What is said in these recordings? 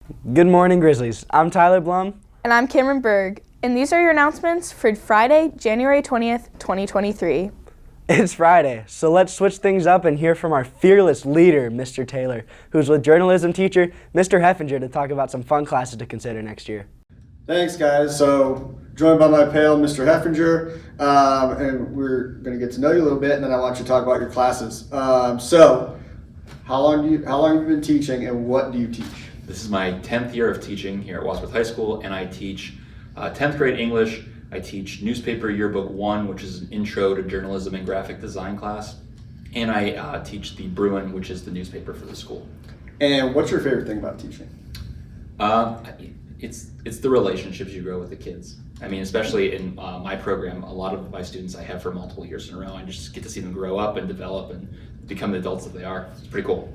Good morning, Grizzlies. I'm Tyler Blum. And I'm Cameron Berg, and these are your announcements for Friday, January 20th, 2023. It's Friday, so let's switch things up and hear from our fearless leader, Mr. Taylor, who's with journalism teacher, Mr. Heffinger, to talk about some fun classes to consider next year. Thanks, guys. So, joined by my pal, Mr. Heffinger, and we're going to get to know you a little bit, and then I want you to talk about your classes. So, how long have you been teaching, and what do you teach? This is my 10th year of teaching here at Wadsworth High School, and I teach 10th grade English. I teach Newspaper Yearbook 1, which is an intro to journalism and graphic design class, and I teach the Bruin, which is the newspaper for the school. And what's your favorite thing about teaching? It's the relationships you grow with the kids. I mean, especially in my program, a lot of my students I have for multiple years in a row. I just get to see them grow up and develop and become the adults that they are. It's pretty cool.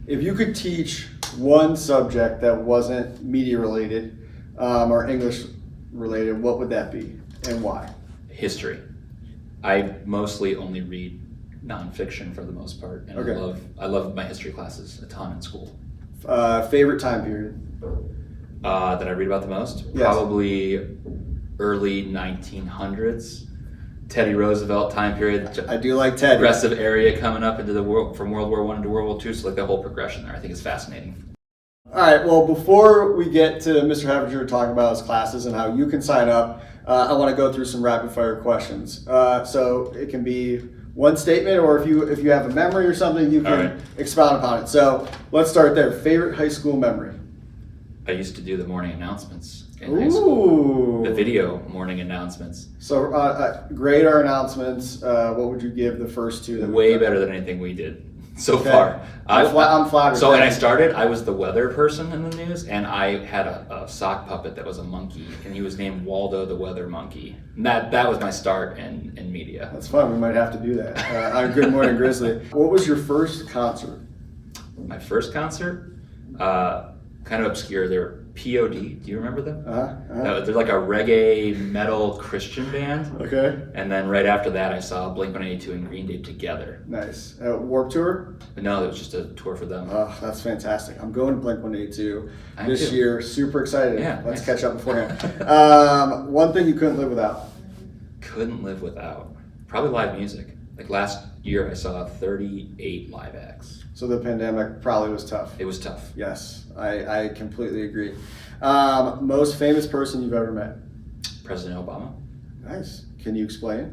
If you could teach one subject that wasn't media related or English related, what would that be and why? History. I mostly only read nonfiction for the most part, and Okay. I love my history classes a ton in school. Favorite time period? That I read about the most? Yes. Probably early 1900s. Teddy Roosevelt time period. I do like Teddy. Progressive area coming up into the world from World War I into World War II, so like the whole progression there. I think it's fascinating. All right, well, before we get to Mr. Heffinger talking about his classes and how you can sign up, I want to go through some rapid fire questions. So it can be one statement, or if you have a memory or something, you can expound upon it. So let's start there. Favorite high school memory? I used to do the morning announcements in high school. The video morning announcements. So grade or announcements, what would you give the first two? Way better than anything we did so far. I'm flattered. So when I started, I was the weather person in the news, and I had a sock puppet that was a monkey, and he was named Waldo the Weather Monkey. And that was my start in media. That's fun. We might have to do that on Good Morning Grizzly. What was your first concert? My first concert, kind of obscure. They're POD. Do you remember them? They're like a reggae metal Christian band. Okay. And then right after that, I saw Blink-182 and Green Day together. Nice. Warped Tour? But no, it was just a tour for them. Oh, that's fantastic. I'm going to Blink-182 this too. year. Super excited. Yeah, Let's nice. catch up beforehand. One thing you couldn't live without? Couldn't live without. Probably live music. Like last year, I saw 38 live acts. So the pandemic probably was tough. It was tough. Yes, I completely agree. Most famous person you've ever met? President Obama. Nice. Can you explain?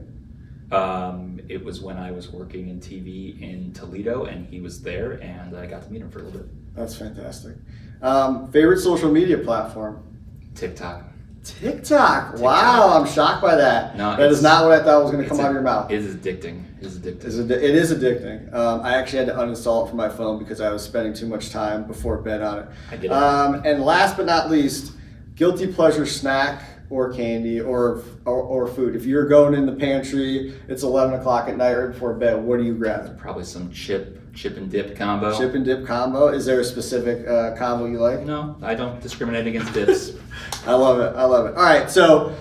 It was when I was working in TV in Toledo, and he was there, and I got to meet him for a little bit. That's fantastic. Favorite social media platform? TikTok. TikTok. Wow, I'm shocked by that. No, that is not what I thought was going to come out of your mouth. It is addicting. It is addicting. It is addicting. I actually had to uninstall it from my phone because I was spending too much time before bed on it. I get it. And last but not least, guilty pleasure snack or candy or food. If you're going in the pantry, it's 11 o'clock at night right before bed, what do you grab? Probably some chip and dip combo. Chip and dip combo. Is there a specific combo you like? No, I don't discriminate against dips. I love it. All right, so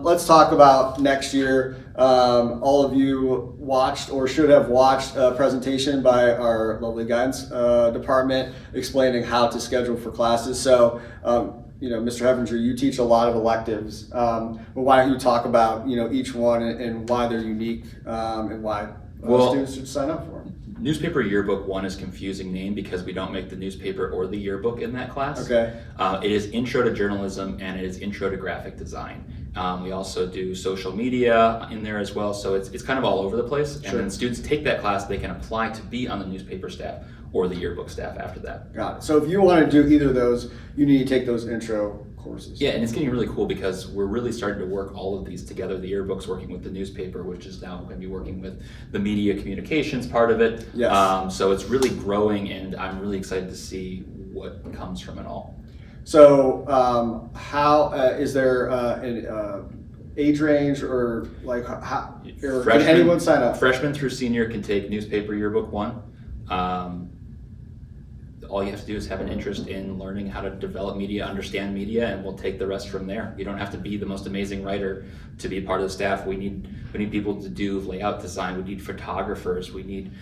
let's talk about next year. All of you watched or should have watched a presentation by our lovely guidance department explaining how to schedule for classes. So, Mr. Heffinger, you teach a lot of electives. But why don't you talk about each one and why they're unique and why students should sign up for them? Newspaper Yearbook 1 is a confusing name because we don't make the newspaper or the yearbook in that class. Okay. It is intro to journalism and it is intro to graphic design. We also do social media in there as well, so it's kind of all over the place. And then students take that class, they can apply to be on the newspaper staff or the yearbook staff after that. Got it. So if you want to do either of those, you need to take those intro courses. Yeah, and it's getting really cool because we're really starting to work all of these together. The yearbook's working with the newspaper, which is now going to be working with the media communications part of it. Yes. So it's really growing, and I'm really excited to see what comes from it all. So how is there an age range or like how or can anyone sign up? Freshman through senior can take Newspaper Yearbook 1. All you have to do is have an interest in learning how to develop media, understand media, and we'll take the rest from there. You don't have to be the most amazing writer to be part of the staff. We need people to do layout design. We need photographers. We need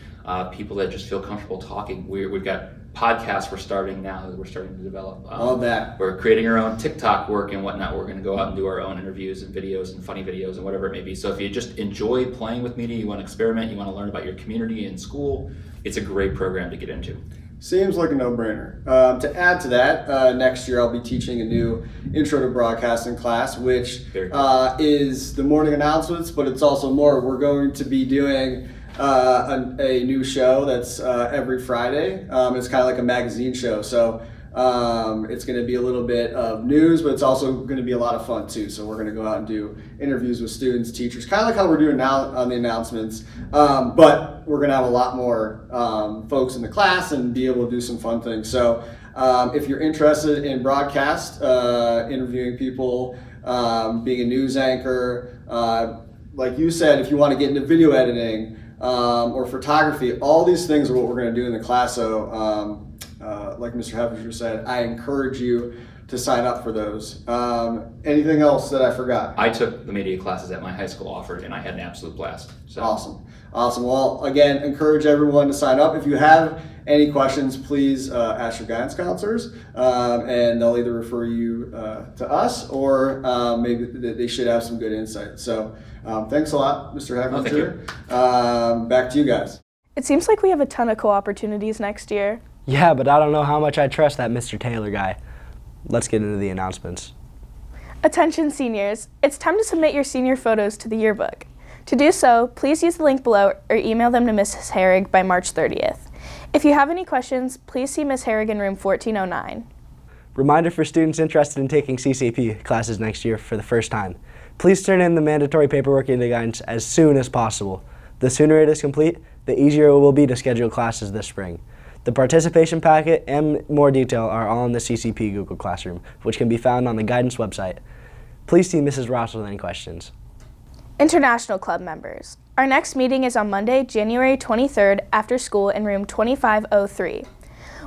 people that just feel comfortable talking. We've got podcasts we're starting now that we're starting to develop. All that. We're creating our own TikTok work and whatnot. We're going to go out and do our own interviews and videos and funny videos and whatever it may be. So if you just enjoy playing with media, you want to experiment, you want to learn about your community and school, it's a great program to get into. Seems like a no-brainer. To add to that, next year I'll be teaching a new Intro to Broadcasting class, which is the morning announcements, but it's also more. We're going to be doing a new show that's every Friday. It's kind of like a magazine show, so it's going to be a little bit of news, but it's also going to be a lot of fun too. So we're going to go out and do interviews with students, teachers, kind of like how we're doing now on the announcements, but we're going to have a lot more folks in the class and be able to do some fun things. So if you're interested in broadcast, interviewing people, being a news anchor, like you said, if you want to get into video editing, or photography, all these things are what we're going to do in the class. So, like Mr. Heffinger said, I encourage you to sign up for those. Anything else that I forgot? I took the media classes that my high school offered, and I had an absolute blast. So. Awesome. Well, again, encourage everyone to sign up. If you have any questions, please ask your guidance counselors, and they'll either refer you to us or maybe they should have some good insight. So thanks a lot, Mr. Heffinger. Back to you guys. It seems like we have a ton of cool opportunities next year. Yeah, but I don't know how much I trust that Mr. Taylor guy. Let's get into the announcements. Attention seniors, it's time to submit your senior photos to the yearbook. To do so, please use the link below or email them to Mrs. Herrig by March 30th. If you have any questions, please see Ms. Herrig in room 1409. Reminder for students interested in taking CCP classes next year for the first time. Please turn in the mandatory paperwork into guidance as soon as possible. The sooner it is complete, the easier it will be to schedule classes this spring. The participation packet and more detail are all in the CCP Google Classroom, which can be found on the guidance website. Please see Mrs. Ross with any questions. International Club members. Our next meeting is on Monday, January 23rd after school in room 2503.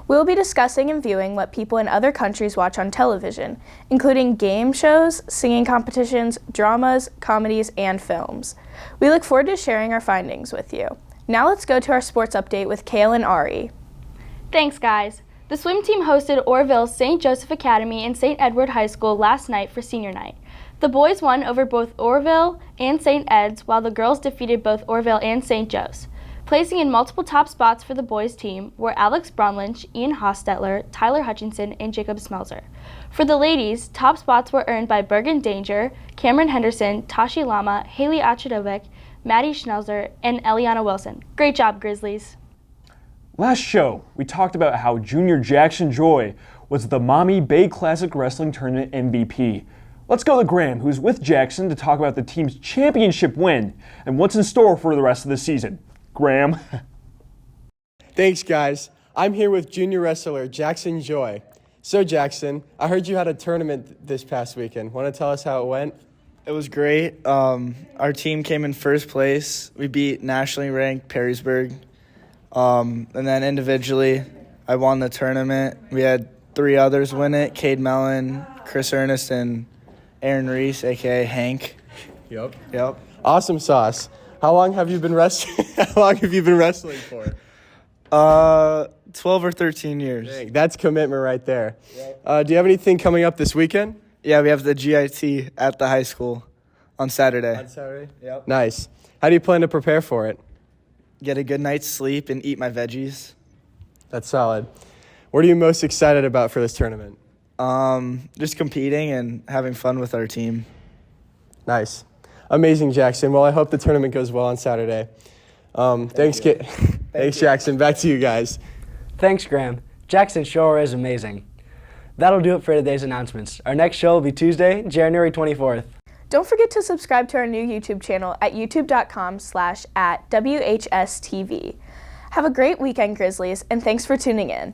We will be discussing and viewing what people in other countries watch on television, including game shows, singing competitions, dramas, comedies, and films. We look forward to sharing our findings with you. Now let's go to our sports update with Kale and Ari. Thanks, guys. The swim team hosted Orville's St. Joseph Academy and St. Edward High School last night for senior night. The boys won over both Orville and St. Ed's, while the girls defeated both Orville and St. Joe's. Placing in multiple top spots for the boys' team were Alex Bronlynch, Ian Hostetler, Tyler Hutchinson, and Jacob Smelzer. For the ladies, top spots were earned by Bergen Danger, Cameron Henderson, Tashi Lama, Haley Achadovec, Maddie Schnelzer, and Eliana Wilson. Great job, Grizzlies. Last show, we talked about how junior Jackson Joy was the Mommy Bay Classic Wrestling Tournament MVP. Let's go to Graham, who's with Jackson, to talk about the team's championship win and what's in store for the rest of the season. Graham. Thanks, guys. I'm here with junior wrestler Jackson Joy. So, Jackson, I heard you had a tournament this past weekend. Want to tell us how it went? It was great. Our team came in first place. We beat nationally ranked Perrysburg. And then individually, I won the tournament. We had 3 others win it: Cade Mellon, Chris Ernest, and Aaron Reese, a.k.a. Hank. Yep. Awesome sauce. How long have you been wrestling? How long have you been wrestling for? 12 or 13 years. Dang, that's commitment right there. Do you have anything coming up this weekend? Yeah, we have the GIT at the high school on Saturday. On Saturday? Yep. Nice. How do you plan to prepare for it? Get a good night's sleep and eat my veggies. That's solid. What are you most excited about for this tournament? Just competing and having fun with our team. Nice. Amazing, Jackson. Well, I hope the tournament goes well on Saturday. Thanks, Jackson. Back to you guys. Thanks, Graham. Jackson sure is amazing. That'll do it for today's announcements. Our next show will be Tuesday, January 24th. Don't forget to subscribe to our new YouTube channel at youtube.com/@WHSTV. Have a great weekend, Grizzlies, and thanks for tuning in.